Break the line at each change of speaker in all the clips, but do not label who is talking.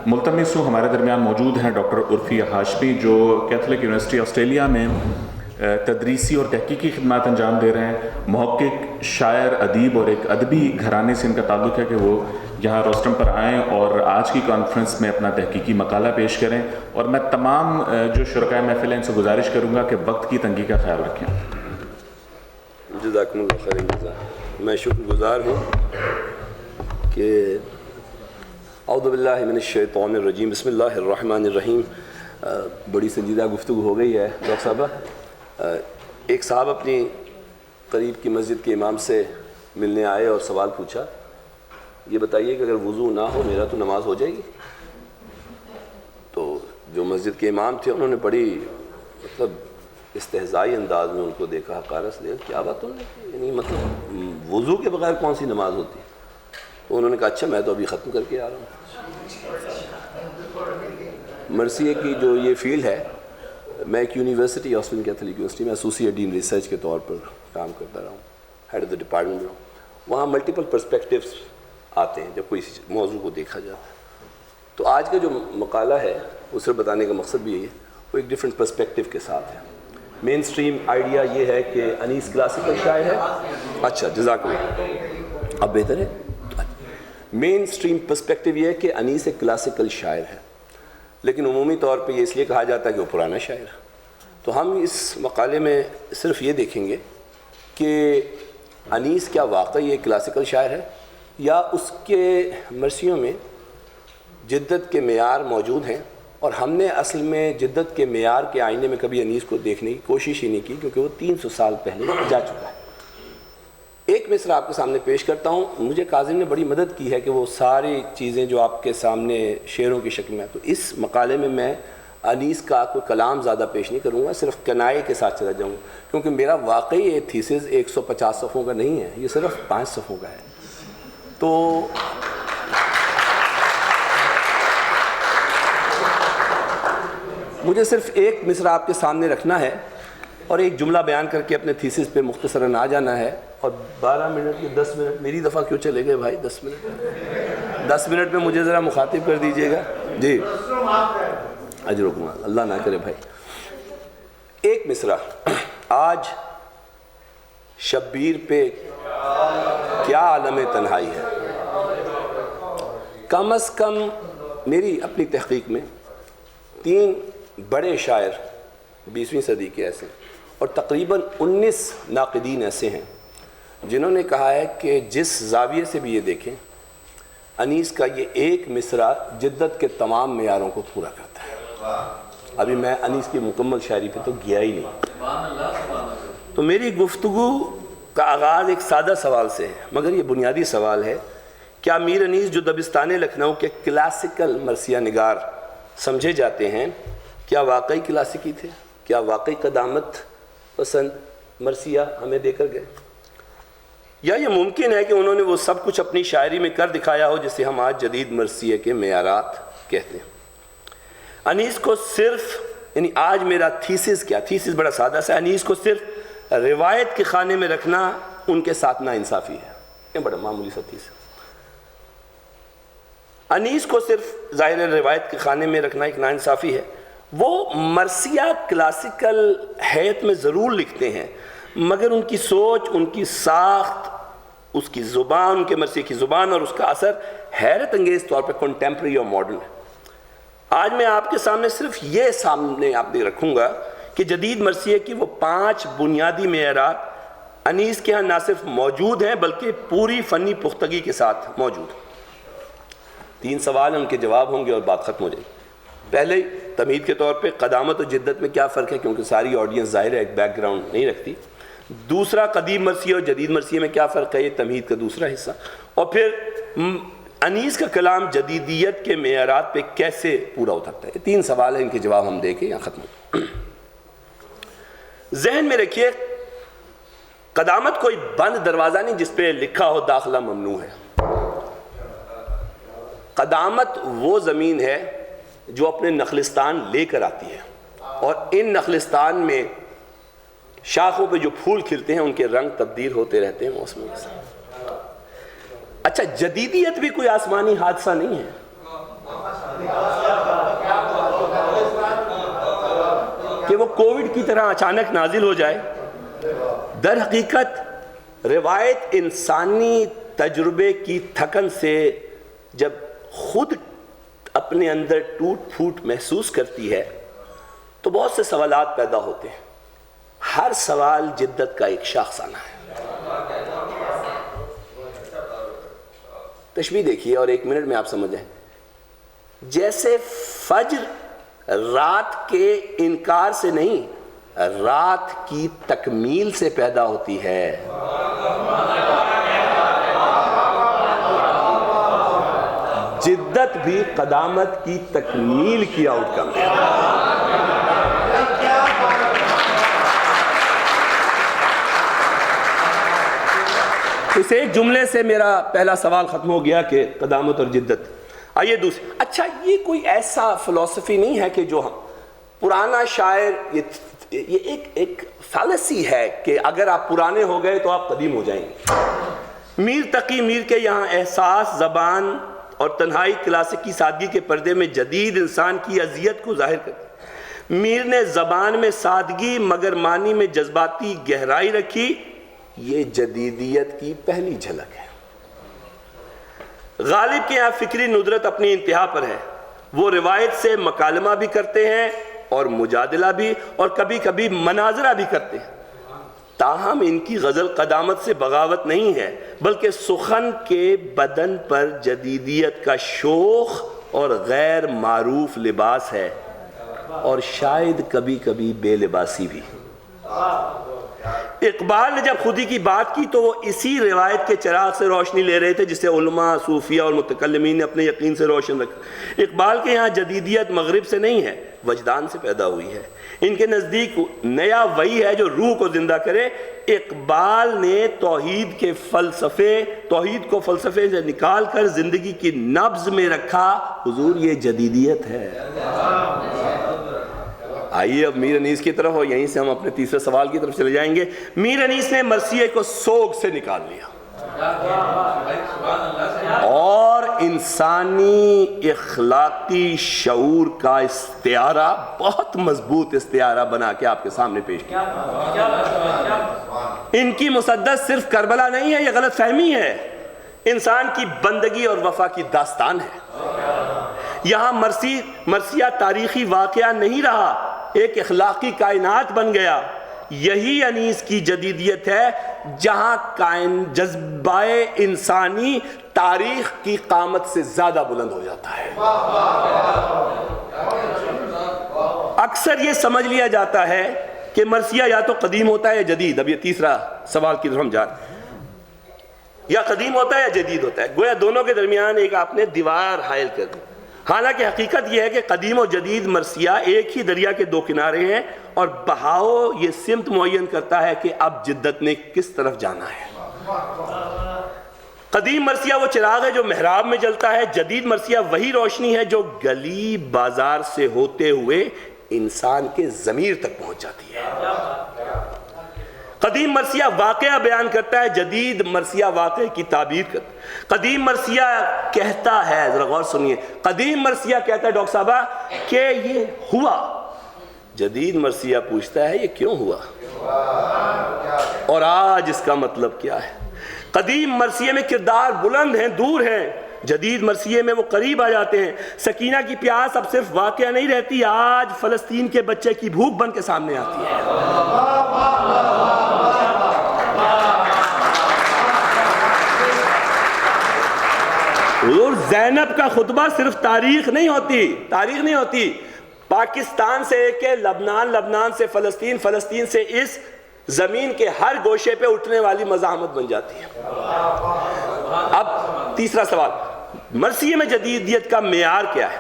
ملتمس ہوں ہمارے درمیان موجود ہیں ڈاکٹر عرفی ہاشمی، جو کیتھولک یونیورسٹی آسٹریلیا میں تدریسی اور تحقیقی خدمات انجام دے رہے ہیں۔ محقق، شاعر، ادیب اور ایک ادبی گھرانے سے ان کا تعلق ہے کہ وہ یہاں روسٹرم پر آئیں اور آج کی کانفرنس میں اپنا تحقیقی مقالہ پیش کریں، اور میں تمام جو شرکائے محفل ہیں ان سے گزارش کروں گا کہ وقت کی تنگی کا خیال رکھیں۔
جزاکم اللہ خیر جزاک۔ میں شکر گزار ہوں کہ اعوذ باللہ من الشیطان الرجیم، بسم اللہ الرحمن الرحیم۔ بڑی سنجیدہ گفتگو ہو گئی ہے ڈاکٹر صاحبہ۔ ایک صاحب اپنی قریب کی مسجد کے امام سے ملنے آئے اور سوال پوچھا، یہ بتائیے کہ اگر وضو نہ ہو میرا تو نماز ہو جائے گی؟ تو جو مسجد کے امام تھے انہوں نے بڑی استہزائی انداز میں ان کو دیکھا، حقارت سے دیکھا، کیا بات یعنی وضو کے بغیر کون سی نماز ہوتی؟ تو انہوں نے کہا اچھا میں تو ابھی ختم کر کے آ رہا ہوں۔ مرثیے کی جو یہ فیلڈ ہے، میں ایک یونیورسٹی آسٹریلین کیتھولک یونیورسٹی میں ایسوسیٹ ڈین ریسرچ کے طور پر کام کرتا رہا ہوں، ہیڈ آف دا ڈپارٹمنٹ میں ہوں۔ وہاں ملٹیپل پرسپیکٹیوز آتے ہیں جب کوئی موضوع کو دیکھا جاتا ہے۔ تو آج کا جو مقالہ ہے وہ صرف بتانے کا مقصد بھی یہی ہے، وہ ایک ڈفرینٹ پرسپیکٹیو کے ساتھ ہے۔ مین سٹریم آئیڈیا یہ ہے کہ انیس کلاسیکل شاعر ہے۔ اچھا جزاک اللہ، اب بہتر ہے۔ مین سٹریم پرسپیکٹیو یہ ہے کہ انیس ایک کلاسیکل شاعر ہے، لیکن عمومی طور پہ یہ اس لیے کہا جاتا ہے کہ وہ پرانا شاعر ہے۔ تو ہم اس مقالے میں صرف یہ دیکھیں گے کہ انیس کیا واقعی ایک کلاسیکل شاعر ہے، یا اس کے مرثیوں میں جدت کے معیار موجود ہیں، اور ہم نے اصل میں جدت کے معیار کے آئینے میں کبھی انیس کو دیکھنے کی کوشش ہی نہیں کی، کیونکہ وہ 300 سال پہلے جا چکا ہے۔ ایک مصرع آپ کے سامنے پیش کرتا ہوں۔ مجھے کاظم نے بڑی مدد کی ہے کہ وہ ساری چیزیں جو آپ کے سامنے شعروں کی شکل میں، تو اس مقالے میں انیس کا کوئی کلام زیادہ پیش نہیں کروں گا، صرف کنائے کے ساتھ چلا جاؤں گا، کیونکہ میرا واقعی یہ تھیسس 150 صفحوں کا نہیں ہے، یہ صرف 5 صفحوں کا ہے۔ تو مجھے صرف ایک مصرع آپ کے سامنے رکھنا ہے اور ایک جملہ بیان کر کے اپنے تھیسس پہ مختصراً آ جانا ہے، اور 12 منٹ یا 10 منٹ میری دفعہ کیوں چلے گئے بھائی؟ 10 منٹ میں مجھے ذرا مخاطب کر دیجیے گا جی، اجرکم اللہ نہ کرے بھائی۔ ایک مصرع، آج شبیر پہ کیا عالم تنہائی ہے۔ کم از کم میری اپنی تحقیق میں 3 بڑے شاعر 20ویں صدی کے ایسے، اور تقریباً 19 ناقدین ایسے ہیں جنہوں نے کہا ہے کہ جس زاویے سے بھی یہ دیکھیں، انیس کا یہ ایک مصرع جدت کے تمام معیاروں کو پورا کرتا ہے۔ ابھی میں انیس کی مکمل شاعری پہ تو گیا ہی نہیں۔ تو میری گفتگو کا آغاز ایک سادہ سوال سے ہے، مگر یہ بنیادی سوال ہے، کیا میر انیس جو دبستان لکھنؤ کے کلاسیکل مرثیہ نگار سمجھے جاتے ہیں، کیا واقعی کلاسیکی تھے؟ کیا واقعی قدامت پسند مرثیہ ہمیں دے کر گئے؟ یا یہ ممکن ہے کہ انہوں نے وہ سب کچھ اپنی شاعری میں کر دکھایا ہو جسے ہم آج جدید مرثیے کے معیارات کہتے ہیں؟ انیس کو صرف، یعنی آج میرا تھیسس کیا، تھیسس بڑا سادہ سا، انیس کو صرف روایت کے خانے میں رکھنا ان کے ساتھ نا انصافی ہے۔ یہ بڑا معمولی سا تھیسس۔ انیس کو صرف ظاہر روایت کے خانے میں رکھنا ایک نا انصافی ہے۔ وہ مرثیہ کلاسیکل حیت میں ضرور لکھتے ہیں، مگر ان کی سوچ، ان کی ساخت، اس کی زبان، ان کے مرثیے کی زبان اور اس کا اثر حیرت انگیز طور پہ کنٹمپریری اور ماڈرن ہے۔ آج میں آپ کے سامنے صرف یہ سامنے آپ دے رکھوں گا کہ جدید مرثیے کی وہ 5 بنیادی معیارات انیس کے ہاں نہ صرف موجود ہیں بلکہ پوری فنی پختگی کے ساتھ موجود ہیں۔ 3 سوال ہیں، ان کے جواب ہوں گے اور بات ختم ہو جائے گی۔ پہلے تمہید کے طور پہ قدامت اور جدت میں کیا فرق ہے، کیونکہ ساری آڈینس ظاہر ہے ایک بیک گراؤنڈ نہیں رکھتی۔ دوسرا، قدیم مرثیہ اور جدید مرثیے میں کیا فرق ہے، یہ تمہید کا دوسرا حصہ۔ اور پھر انیس کا کلام جدیدیت کے معیارات پہ کیسے پورا اترتا ہے۔ یہ 3 سوال ہیں، ان کے جواب ہم دے کے یہاں ختم ہو۔ ذہن میں رکھیے، قدامت کوئی بند دروازہ نہیں جس پہ لکھا ہو داخلہ ممنوع ہے۔ قدامت وہ زمین ہے جو اپنے نخلستان لے کر آتی ہے، اور ان نخلستان میں شاخوں پہ جو پھول کھلتے ہیں ان کے رنگ تبدیل ہوتے رہتے ہیں موسموں کے ساتھ۔ اچھا، جدیدیت بھی کوئی آسمانی حادثہ نہیں ہے۔ کہ وہ کووڈ کی طرح اچانک نازل ہو جائے. در حقیقت روایت انسانی تجربے کی تھکن سے جب خود اپنے اندر ٹوٹ پھوٹ محسوس کرتی ہے تو بہت سے سوالات پیدا ہوتے ہیں. ہر سوال جدت کا ایک شاخسانہ ہے. تشبیہ دیکھیے اور 1 منٹ میں آپ سمجھیں. جیسے فجر رات کے انکار سے نہیں، رات کی تکمیل سے پیدا ہوتی ہے. جدت بھی قدامت کی تکمیل کی آؤٹ کم ہے. اس ایک جملے سے میرا پہلا سوال ختم ہو گیا کہ قدامت اور جدت. آئیے دوسری. اچھا یہ کوئی ایسا فلسفی نہیں ہے کہ جو ہم پرانا شاعر، یہ ایک فالسی ہے کہ اگر آپ پرانے ہو گئے تو آپ قدیم ہو جائیں گے. میر تقی میر کے یہاں احساس، زبان اور تنہائی کلاسیکی سادگی کے پردے میں جدید انسان کی اذیت کو ظاہر کرتی. میر نے زبان میں سادگی مگر معنی میں جذباتی گہرائی رکھی. یہ جدیدیت کی پہلی جھلک ہے. غالب کے یہاں فکری ندرت اپنی انتہا پر ہے. وہ روایت سے مکالمہ بھی کرتے ہیں اور مجادلہ بھی، اور کبھی کبھی مناظرہ بھی کرتے ہیں. تاہم ان کی غزل قدامت سے بغاوت نہیں ہے، بلکہ سخن کے بدن پر جدیدیت کا شوخ اور غیر معروف لباس ہے، اور شاید کبھی کبھی بے لباسی بھی. اقبال نے جب خودی کی بات کی تو وہ اسی روایت کے چراغ سے روشنی لے رہے تھے جسے علماء، صوفیہ اور متکلمین نے اپنے یقین سے روشن رکھا. اقبال کے یہاں جدیدیت مغرب سے نہیں ہے، وجدان سے پیدا ہوئی ہے. ان کے نزدیک نیا وہی ہے جو روح کو زندہ کرے. اقبال نے توحید کو فلسفے سے نکال کر زندگی کی نبض میں رکھا. حضور یہ جدیدیت ہے. آئیے اب میر انیس کی طرف، اور یہیں سے ہم اپنے تیسرے سوال کی طرف چلے جائیں گے. میر انیس نے مرثیے کو سوگ سے نکال لیا اور انسانی اخلاقی شعور کا استعارہ، بہت مضبوط استعارہ بنا کے آپ کے سامنے پیش کیا. ان کی مسدس صرف کربلا نہیں ہے، یہ غلط فہمی ہے. انسان کی بندگی اور وفا کی داستان ہے. یہاں مرثیہ تاریخی واقعہ نہیں رہا، ایک اخلاقی کائنات بن گیا. یہی انیس کی جدیدیت ہے، جہاں جذبہ انسانی تاریخ کی قامت سے زیادہ بلند ہو جاتا ہے. اکثر یہ سمجھ لیا جاتا ہے کہ مرثیہ یا تو قدیم ہوتا ہے یا جدید. اب یہ تیسرا سوال کی طرف ہم جا رہے ہیں. یا قدیم ہوتا ہے یا جدید ہوتا ہے، گویا دونوں کے درمیان ایک آپ نے دیوار حائل کر دی. حالانکہ حقیقت یہ ہے کہ قدیم و جدید مرثیہ ایک ہی دریا کے دو کنارے ہیں، اور بہاؤ یہ سمت معین کرتا ہے کہ اب جدت نے کس طرف جانا ہے. قدیم مرثیہ وہ چراغ ہے جو محراب میں جلتا ہے. جدید مرثیہ وہی روشنی ہے جو گلی بازار سے ہوتے ہوئے انسان کے ضمیر تک پہنچ جاتی ہے. قدیم مرثیہ واقعہ بیان کرتا ہے، جدید مرثیہ واقعے کی تعبیر کرتا ہے. قدیم مرثیہ کہتا ہے، ذرا غور سنیے، قدیم مرثیہ کہتا ہے ڈاکٹر صاحبہ کہ یہ ہوا. جدید مرثیہ پوچھتا ہے یہ کیوں ہوا اور آج اس کا مطلب کیا ہے. قدیم مرثیہ میں کردار بلند ہیں، دور ہیں. جدید مرثیے میں وہ قریب آ جاتے ہیں. سکینہ کی پیاس اب صرف واقعہ نہیں رہتی، آج فلسطین کے بچے کی بھوک بن کے سامنے آتی ہے. حضور زینب کا خطبہ صرف تاریخ نہیں ہوتی. پاکستان سے ایک لبنان، لبنان سے فلسطین، فلسطین سے اس زمین کے ہر گوشے پہ اٹھنے والی مزاحمت بن جاتی ہے. اب تیسرا سوال، مرثیے میں جدیدیت کا معیار کیا ہے؟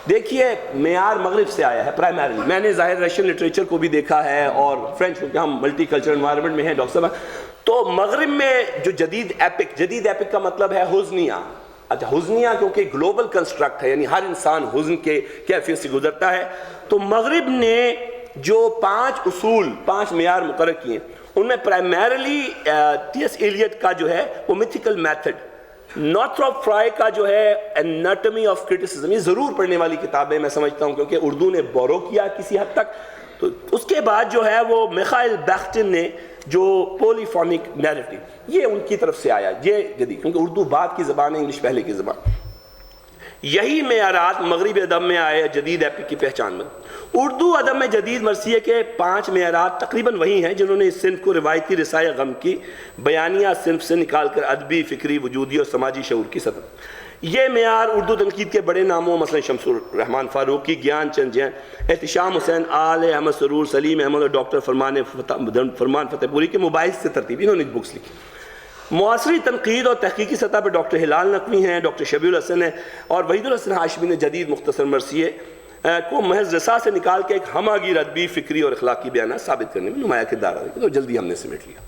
دیکھیے معیار مغرب سے آیا ہے پرائمرلی. میں نے ظاہر رشین لٹریچر کو بھی دیکھا ہے اور فرینچ، کیونکہ ہم ملٹی کلچرل انوائرمنٹ میں ہیں ڈاکٹر صاحب. تو مغرب میں جو جدید ایپک کا مطلب ہے حزنیہ. اچھا حزنیہ کیونکہ گلوبل کنسٹرکٹ ہے، یعنی ہر انسان حزن کے کیفیت سے گزرتا ہے. تو مغرب نے جو 5 معیار مقرر کیے، ان میں پرائمرلی ٹی ایس ایلیٹ کا جو ہے وہ میتھیکل میتھڈ، نارتھروپ فرائے کا جو ہے انیٹمی آف کرٹیسزم، یہ ضرور پڑھنے والی کتاب ہے میں سمجھتا ہوں، کیونکہ اردو نے بورو کیا کسی حد تک. تو اس کے بعد جو ہے وہ میخائل بیخٹن نے جو پولیفونک نیریٹو، یہ ان کی طرف سے آیا، یہ جدید، کیونکہ اردو بعد کی زبان ہے، انگلش پہلے کی زبان. یہی معیارات مغربی ادب میں آئے جدید ایپک کی پہچان میں. اردو ادب میں جدید مرثیے کے 5 معیارات تقریباً وہی ہیں جنہوں نے اس صنف کو روایتی رسائے غم کی بیانیہ صنف سے نکال کر ادبی، فکری، وجودی اور سماجی شعور کی سطح. یہ معیار اردو تنقید کے بڑے ناموں مثلا شمس الرحمان فاروقی، گیان چند جین، احتشام حسین آل، احمد سرور، سلیم احمد اور ڈاکٹر فرمان فتح پوری کے مباحث سے ترتیب انہوں نے بکس لکھی. معاصری تنقید اور تحقیقی سطح پہ ڈاکٹر ہلال نقوی ہیں، ڈاکٹر شبیع الحسن ہیں، اور وحید الحسن ہاشمی نے جدید مختصر مرثیے کو محض رسا سے نکال کے ایک ہمہ گیر ادبی، فکری اور اخلاقی بیانات ثابت کرنے میں نمایاں کردار ادا کیا. تو جلدی ہم نے سمیٹ لیا.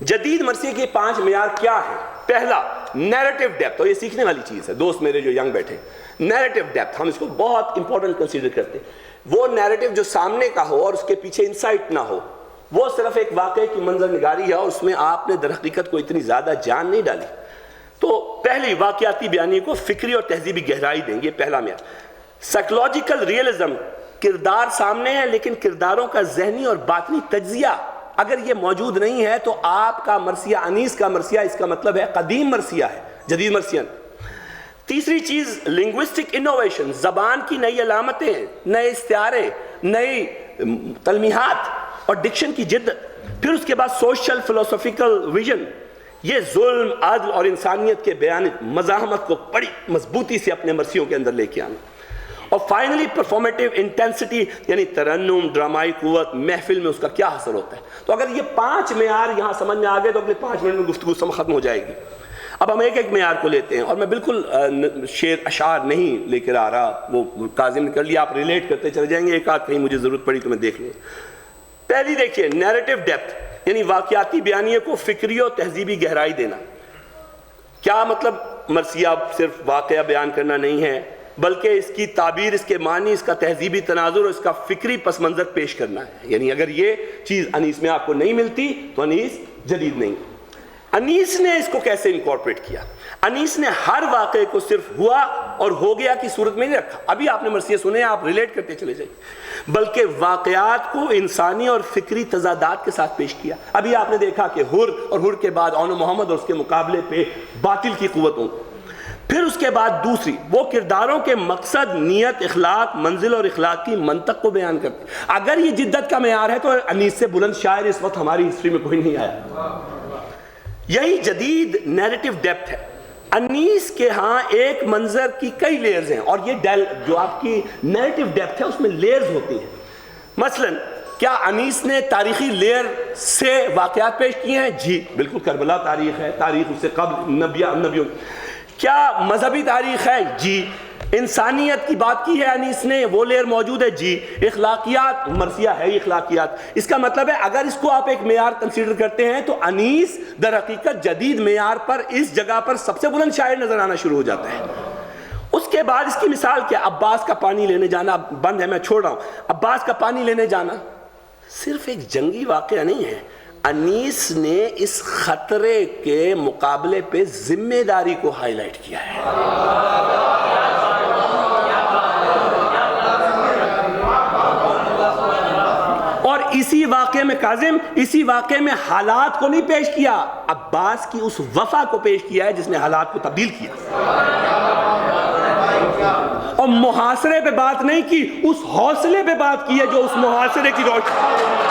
جدید مرثیے کے 5 معیار کیا ہیں؟ پہلا، نیریٹو ڈیپتھ، اور یہ سیکھنے والی چیز ہے دوست میرے جو ینگ بیٹھے. نیریٹو ڈیپتھ ہم اس کو بہت امپورٹنٹ کنسیڈر کرتے ہیں. وہ نیریٹو جو سامنے کا ہو اور اس کے پیچھے انسائٹ نہ ہو، وہ صرف ایک واقعے کی منظر نگاری ہے اور اس میں آپ نے در حقیقت کو اتنی زیادہ جان نہیں ڈالی. تو پہلی واقعاتی بیانی کو فکری اور تہذیبی گہرائی دیں گے، پہلا معیار. سائیکولوجیکل ریئلزم، کردار سامنے ہے لیکن کرداروں کا ذہنی اور باطنی تجزیہ اگر یہ موجود نہیں ہے تو آپ کا مرثیہ، انیس کا مرثیہ، اس کا مطلب ہے قدیم مرثیہ ہے، جدید مرثیہ. تیسری چیز، لنگوسٹک انوویشن، زبان کی نئی علامتیں، نئے استعارے، نئی تلمیحات اور ڈکشن کی جدت. پھر اس کے بعد سوشل فلسفیکل ویژن، یہ ظلم، عدل اور انسانیت کے بیان مزاحمت کو بڑی مضبوطی سے اپنے مرثیوں کے اندر لے کے آنا. اور فائنلی پرفارمیٹیو انٹینسٹی، یعنی ترنم، ڈرامائی قوت، محفل میں اس کا کیا اثر ہوتا ہے. تو اگر یہ 5 معیار یہاں سمجھ میں آ گئے تو اگلے 5 منٹ میں گفتگو ختم ہو جائے گی. اب ہم ایک ایک معیار کو لیتے ہیں، اور میں بالکل شعر اشعار نہیں لے کر آ رہا، وہ کاظم نے کر لیا، آپ ریلیٹ کرتے چلے جائیں گے، ایک آدھ کہیں مجھے ضرورت پڑی تو میں دیکھ لوں. پہلی دیکھیے، نیریٹو ڈیپتھ، یعنی واقعاتی بیانیے کو فکری اور تہذیبی گہرائی دینا. کیا مطلب؟ مرثیہ صرف واقعہ بیان کرنا نہیں ہے، بلکہ اس کی تعبیر، اس کے معنی، اس کا تہذیبی تناظر اور اس کا فکری پس منظر پیش کرنا ہے. یعنی اگر یہ چیز انیس میں آپ کو نہیں ملتی تو انیس جدید نہیں. انیس نے اس کو کیسے انکارپوریٹ کیا؟ انیس نے ہر واقعے کو صرف ہوا اور ہو گیا کی صورت میں نہیں رکھا. ابھی آپ نے مرثیے سنے، آپ ریلیٹ کرتے چلے جائیں، بلکہ واقعات کو انسانی اور فکری تضادات کے ساتھ پیش کیا. ابھی آپ نے دیکھا کہ حر اور حر کے بعد اون محمد اور اس کے مقابلے پہ باطل کی قوتوں. پھر اس کے بعد دوسری، وہ کرداروں کے مقصد، نیت، اخلاق، منزل اور اخلاق کی منطق کو بیان کرتے. اگر یہ جدت کا معیار ہے تو انیس سے بلند شاعر اس وقت ہماری ہسٹری میں کوئی نہیں آیا. یہی جدید نیریٹو ڈیپتھ ہے. انیس کے ہاں ایک منظر کی کئی لیئرز ہیں، اور یہ جو آپ کی نیریٹو ڈیپتھ ہے اس میں لیئرز ہوتی ہیں. مثلا کیا انیس نے تاریخی لیئر سے واقعات پیش کیے ہیں؟ جی بالکل. کربلا تاریخ ہے، تاریخ اس سے قبل نبیوں. کیا مذہبی تاریخ ہے؟ جی. انسانیت کی بات کی ہے انیس نے، وہ لیئر موجود ہے. جی. اخلاقیات، مرثیہ ہے ہی اخلاقیات. اس کا مطلب ہے اگر اس کو آپ ایک معیار کنسیڈر کرتے ہیں تو انیس در حقیقت جدید معیار پر اس جگہ پر سب سے بلند شاعر نظر آنا شروع ہو جاتا ہے. اس کے بعد اس کی مثال کیا؟ عباس کا پانی لینے جانا. بند ہے، میں چھوڑ رہا ہوں. عباس کا پانی لینے جانا صرف ایک جنگی واقعہ نہیں ہے. انیس نے اس خطرے کے مقابلے پہ ذمہ داری کو ہائی لائٹ کیا ہے. اور اسی واقعے میں کاظم، اسی واقعے میں حالات کو نہیں پیش کیا، عباس کی اس وفا کو پیش کیا ہے جس نے حالات کو تبدیل کیا. اور محاصرے پہ بات نہیں کی، اس حوصلے پہ بات کی ہے جو اس محاصرے کی روشنی.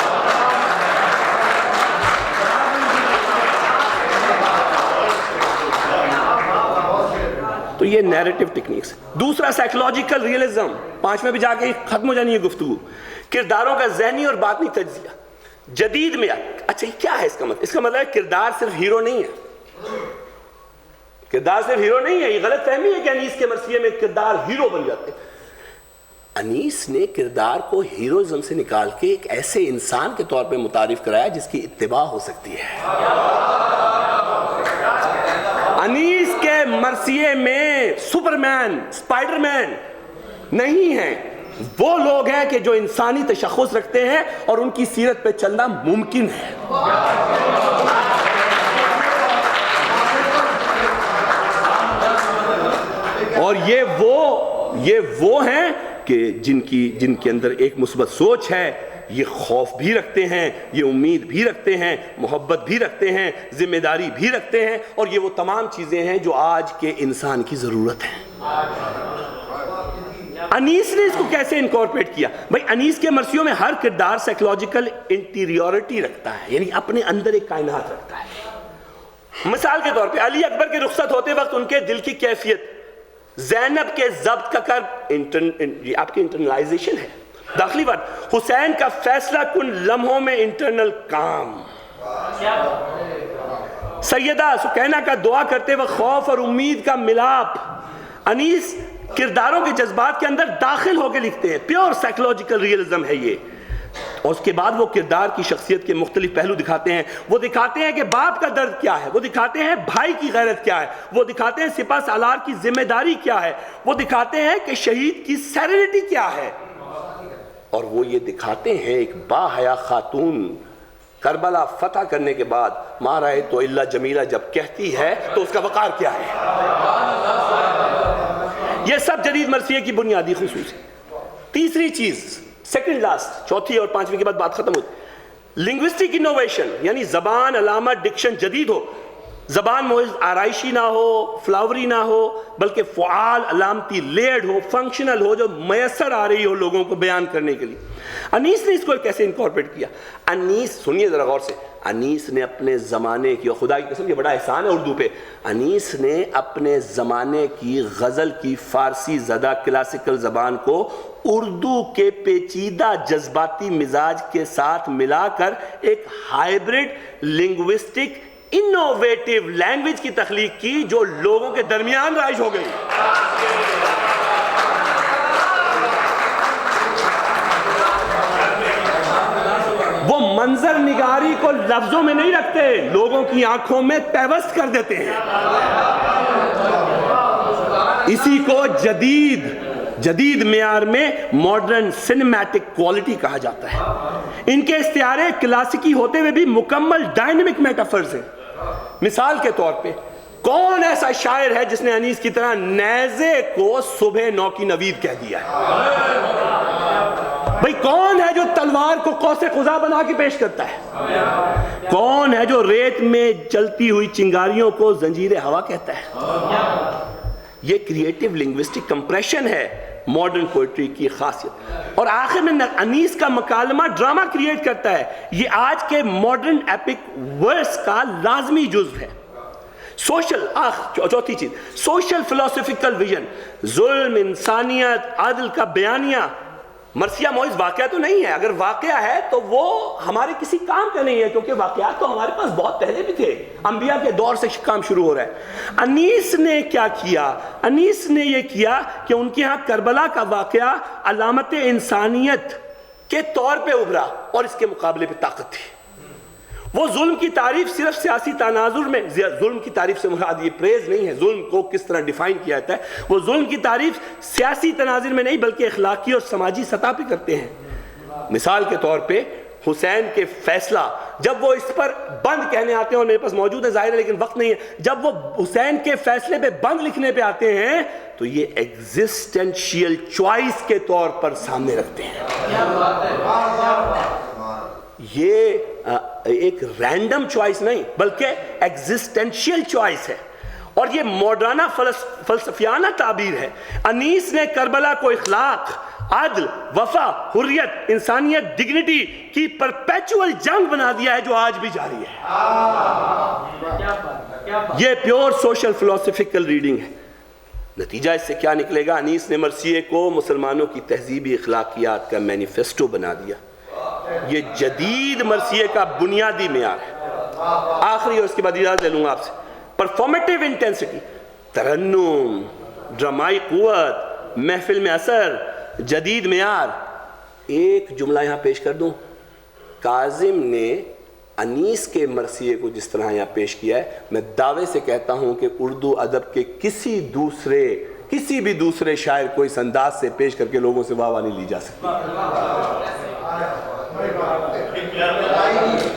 تو یہ نیریٹو ٹیکنیکس. دوسرا، سائیکولوجیکل ریئلزم. 5 بھی جا کے ختم ہو جانی ہے گفتگو. کرداروں کا ذہنی اور باطنی تجزیہ. جدید میں اچھا یہ کیا ہے اس کا مطلب؟ اس کا مطلب ہے کردار صرف ہیرو نہیں ہے. کردار صرف ہیرو نہیں ہے. یہ غلط فہمی ہے کہ انیس کے مرثیے میں کردار ہیرو بن جاتے. انیس نے کردار کو ہیروزم سے نکال کے ایک ایسے انسان کے طور پہ متعارف کرایا جس کی اتباع ہو سکتی ہے. انیس کے مرثیے میں سپرمین، سپائڈر مین نہیں ہیں. وہ لوگ ہیں کہ جو انسانی تشخص رکھتے ہیں اور ان کی سیرت پہ چلنا ممکن ہے. اور یہ وہ ہیں کہ جن کے اندر ایک مثبت سوچ ہے، یہ خوف بھی رکھتے ہیں، یہ امید بھی رکھتے ہیں، محبت بھی رکھتے ہیں، ذمہ داری بھی رکھتے ہیں، اور یہ وہ تمام چیزیں ہیں جو آج کے انسان کی ضرورت ہے۔ انیس نے اس کو کیسے انکارپوریٹ کیا؟ بھائی انیس کے مرثیوں میں ہر کردار سائیکولوجیکل انٹیریورٹی رکھتا ہے، یعنی اپنے اندر ایک کائنات رکھتا ہے۔ مثال کے طور پہ علی اکبر کے رخصت ہوتے وقت ان کے دل کی کیفیت، زینب کے ضبط کا کرب، یہ آپ کی انٹرنلائزیشن ہے، داخلی بات، حسین کا فیصلہ کن لمحوں میں انٹرنل کام، سیدہ سکینہ کا دعا کرتے وقت خوف اور امید کا ملاپ۔ انیس کرداروں کے جذبات کے اندر داخل ہو کے لکھتے ہیں، پیور سائیکولوجیکل ریئلزم ہے یہ، اور اس کے بعد وہ کردار کی شخصیت کے مختلف پہلو دکھاتے ہیں۔ وہ دکھاتے ہیں کہ باپ کا درد کیا ہے، وہ دکھاتے ہیں بھائی کی غیرت کیا ہے، وہ دکھاتے ہیں سپہ سالار کی ذمہ داری کیا ہے، وہ دکھاتے ہیں کہ شہید کی سیرینٹی کیا ہے، اور وہ یہ دکھاتے ہیں ایک باحیا خاتون کربلا فتح کرنے کے بعد ما رأیت الا جمیلہ جب کہتی ہے تو اس کا وقار کیا ہے۔ یہ سب جدید مرثیے کی بنیادی خصوص ہے۔ تیسری چیز، سیکنڈ لاسٹ، چوتھی اور پانچویں کے بعد بات ختم ہوتی، لنگوسٹک انوویشن، یعنی زبان، علامت، ڈکشن جدید ہو، زبان محض آرائشی نہ ہو، فلاوری نہ ہو، بلکہ فعال، علامتی، لیئرڈ ہو، فنکشنل ہو، جو میسر آ رہی ہو لوگوں کو بیان کرنے کے لیے۔ انیس نے اس کو کیسے انکارپوریٹ کیا؟ انیس، سنیے ذرا غور سے، انیس نے اپنے زمانے کی، اور خدا کی قسم یہ بڑا احسان ہے اردو پہ، انیس نے اپنے زمانے کی غزل کی فارسی زدہ کلاسیکل زبان کو اردو کے پیچیدہ جذباتی مزاج کے ساتھ ملا کر ایک ہائبرڈ لنگوسٹک انوویٹیو لینگویج کی تخلیق کی جو لوگوں کے درمیان رائج ہو گئی۔ وہ منظر نگاری کو لفظوں میں نہیں رکھتے، لوگوں کی آنکھوں میں پیوست کر دیتے ہیں۔ اسی کو جدید معیار میں ماڈرن سینیمیٹک کوالٹی کہا جاتا ہے۔ ان کے استعارے کلاسیکی ہوتے ہوئے بھی مکمل ڈائنامک میٹافرز ہیں۔ مثال کے طور پہ کون ایسا شاعر ہے جس نے انیس کی طرح نیزے کو صبح نو کی نوید کہہ دیا ہے؟ بھئی کون ہے جو تلوار کو قوس قزح بنا کے پیش کرتا ہے؟ کون ہے جو ریت میں چلتی ہوئی چنگاریوں کو زنجیر ہوا کہتا ہے؟ یہ کریٹیو لنگوسٹک کمپریشن ہے ماڈرن پوئٹری کی خاصیت۔ اور آخر میں انیس کا مکالمہ ڈرامہ کریٹ کرتا ہے، یہ آج کے ماڈرن ایپک ورس کا لازمی جزو ہے۔ سوشل، چوتھی چیز، سوشل فلسفیکل ویژن، ظلم، انسانیت، عدل کا بیانیہ۔ مرثیہ محض واقعہ تو نہیں ہے، اگر واقعہ ہے تو وہ ہمارے کسی کام کا نہیں ہے، کیونکہ واقعات تو ہمارے پاس بہت پہلے بھی تھے، انبیاء کے دور سے کام شروع ہو رہا ہے۔ انیس نے کیا کیا؟ انیس نے یہ کیا کہ ان کے ہاں کربلا کا واقعہ علامت انسانیت کے طور پہ ابھرا، اور اس کے مقابلے پہ طاقت تھی۔ وہ ظلم کی تعریف صرف سیاسی تناظر میں، ظلم کی تعریف سے مراد یہ پریز نہیں ہے، ظلم کو کس طرح ڈیفائن کیا جاتا ہے، وہ ظلم کی تعریف سیاسی تناظر میں نہیں بلکہ اخلاقی اور سماجی سطح پہ کرتے ہیں۔ مثال کے طور پہ حسین کے فیصلہ، جب وہ اس پر بند کہنے آتے ہیں، اور میرے پاس موجود ہے ظاہر ہے لیکن وقت نہیں ہے، جب وہ حسین کے فیصلے پہ بند لکھنے پہ آتے ہیں تو یہ ایگزسٹنشیل چوائس کے طور پر سامنے رکھتے ہیں۔ یہ ایک رینڈم چوائس نہیں بلکہ ایگزسٹنشیل چوائس ہے، اور یہ ماڈرانہ فلسفیانہ تعبیر ہے۔ انیس نے کربلا کو اخلاق، عدل، وفا، حریت، انسانیت، ڈگنیٹی کی پرپیچول جنگ بنا دیا ہے جو آج بھی جاری ہے۔ یہ پیور سوشل فلسفیکل ریڈنگ ہے۔ نتیجہ اس سے کیا نکلے گا؟ انیس نے مرثیے کو مسلمانوں کی تہذیبی اخلاقیات کا مینیفیسٹو بنا دیا۔ یہ جدید مرثیے کا بنیادی معیار ہے۔ آخری اور اس کے بعد اجازت لے لوں گا آپ سے، پرفارمیٹیو انٹینسٹی، ترنم، ڈرامائی قوت، محفل میں اثر، جدید معیار۔ ایک جملہ یہاں پیش کر دوں، کاظم نے انیس کے مرثیے کو جس طرح یہاں پیش کیا ہے، میں دعوے سے کہتا ہوں کہ اردو ادب کے کسی بھی دوسرے شاعر کو اس انداز سے پیش کر کے لوگوں سے واہ واہ نہیں لی جا سکتی۔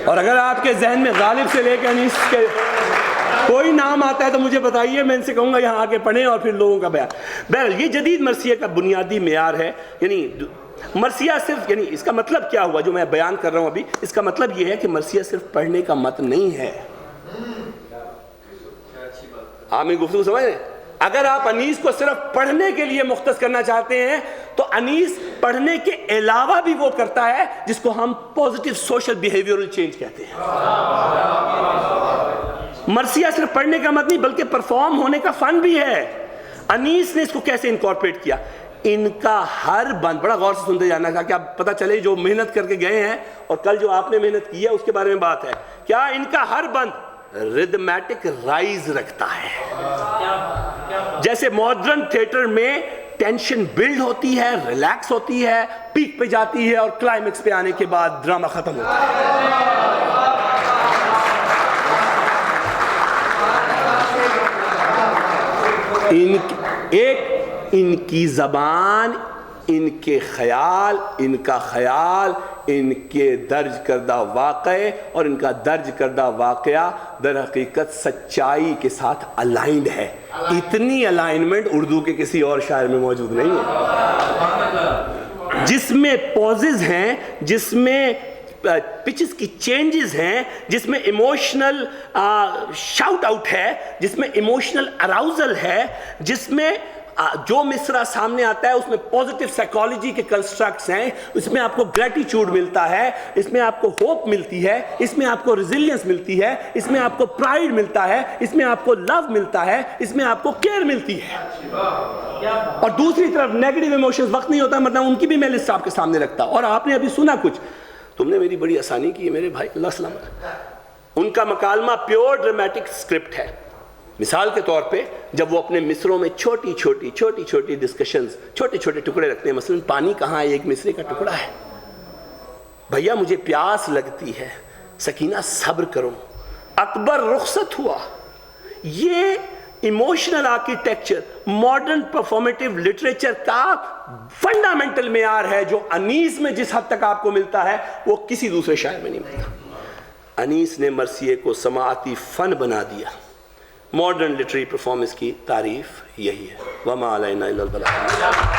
اور اگر آپ کے ذہن میں غالب سے لے کے انیس کے
کوئی نام آتا ہے تو مجھے بتائیے, میں ان سے کہوں گا یہاں آ کے پڑھیں اور پھر لوگوں کا بیان. بہرحال یہ جدید مرثیے کا بنیادی معیار ہے. یعنی مرثیہ صرف, یعنی اس کا مطلب کیا ہوا جو میں بیان کر رہا ہوں ابھی, اس کا مطلب یہ ہے کہ مرثیہ صرف پڑھنے کا متن نہیں ہے. آپ میری گفتگو سمجھ رہے ہیں؟ اگر آپ انیس کو صرف پڑھنے کے لیے مختص کرنا چاہتے ہیں تو انیس پڑھنے کے علاوہ بھی وہ کرتا ہے جس کو ہم پوزیٹیو سوشل بیہیویئرل چینج کہتے ہیں. مرثیہ صرف پڑھنے کا مت نہیں بلکہ پرفارم ہونے کا فن بھی ہے. انیس نے اس کو کیسے انکارپوریٹ کیا؟ ان کا ہر بند, بڑا غور سے سنتے جانا تھا کہ آپ پتہ چلے جو محنت کر کے گئے ہیں اور کل جو آپ نے محنت کی ہے اس کے بارے میں بات ہے. کیا ان کا ہر بند ریدمیٹک رائز رکھتا ہے. جیسے ماڈرن تھیٹر میں ٹینشن بلڈ ہوتی ہے, ریلیکس ہوتی ہے, پیک پہ جاتی ہے اور کلائمیکس پہ آنے کے بعد ڈرامہ ختم ہوتا ہے. ان کی زبان, ان کے خیال, ان کا خیال, ان کے درج کردہ واقعے اور ان کا درج کردہ واقعہ در حقیقت سچائی کے ساتھ الائنڈ ہے. اتنی الائنمنٹ اردو کے کسی اور شاعر میں موجود نہیں ہے. جس میں پوزز ہیں, جس میں پچز کی چینجز ہیں, جس میں ایموشنل شاؤٹ آؤٹ ہے, جس میں ایموشنل اراؤزل ہے, جس میں جو مصرع سامنے آتا ہے اس میں پوزیٹیو سائیکالوجی کے کنسٹرکٹس ہیں, اس میں آپ کو گریٹیچیوڈ ملتا ہے, اس میں آپ کو ہوپ ملتی ہے, اس میں آپ کو ریزیلینس ملتی ہے, اس میں آپ کو پرائیڈ ملتا ہے, اس میں آپ کو لو ملتا ہے, اس میں آپ کو کیئر ملتی ہے. اور دوسری طرف نیگیٹو ایموشنز وقت نہیں ہوتا, مطلب ان کی بھی میں لسٹ آپ کے سامنے رکھتا. اور آپ نے ابھی سنا کچھ, تم نے میری بڑی آسانی کی ہے میرے بھائی, اللہ سلامت. ان کا مکالمہ پیور ڈرامیٹک اسکرپٹ ہے. مثال کے طور پہ جب وہ اپنے مصروں میں چھوٹی چھوٹی ڈسکشنز, چھوٹے چھوٹے ٹکڑے رکھتے ہیں, مثلا پانی کہاں ہے, ایک مصرے کا ٹکڑا ہے, بھیا مجھے پیاس لگتی ہے, سکینہ صبر کرو, اکبر رخصت ہوا. یہ ایموشنل آرکیٹیکچر ماڈرن پرفارمیٹیو لٹریچر کا فنڈامنٹل معیار ہے جو انیس میں جس حد تک آپ کو ملتا ہے وہ کسی دوسرے شاعر میں نہیں ملتا. انیس نے مرثیے کو سماعتی فن بنا دیا. ماڈرن لٹری پرفارمنس کی تعریف یہی ہے. وما علینا الا البلاغ.